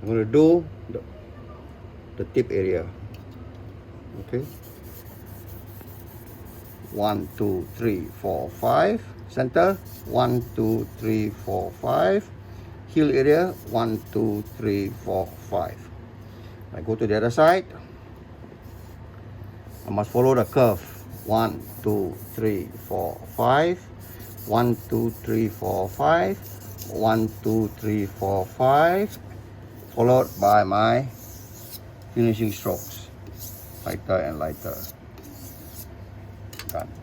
I'm going to do the tip area. Okay. 1, 2, 3, 4, 5. Center. 1, 2, 3, 4, 5. Heel area. 1, 2, 3, 4, 5. I go to the other side. I must follow the curve. 1, 2, 3, 4, 5. 1, 2, 3, 4, 5. 1, 2, 3, 4, 5. Followed by my finishing strokes. Lighter and lighter. Done.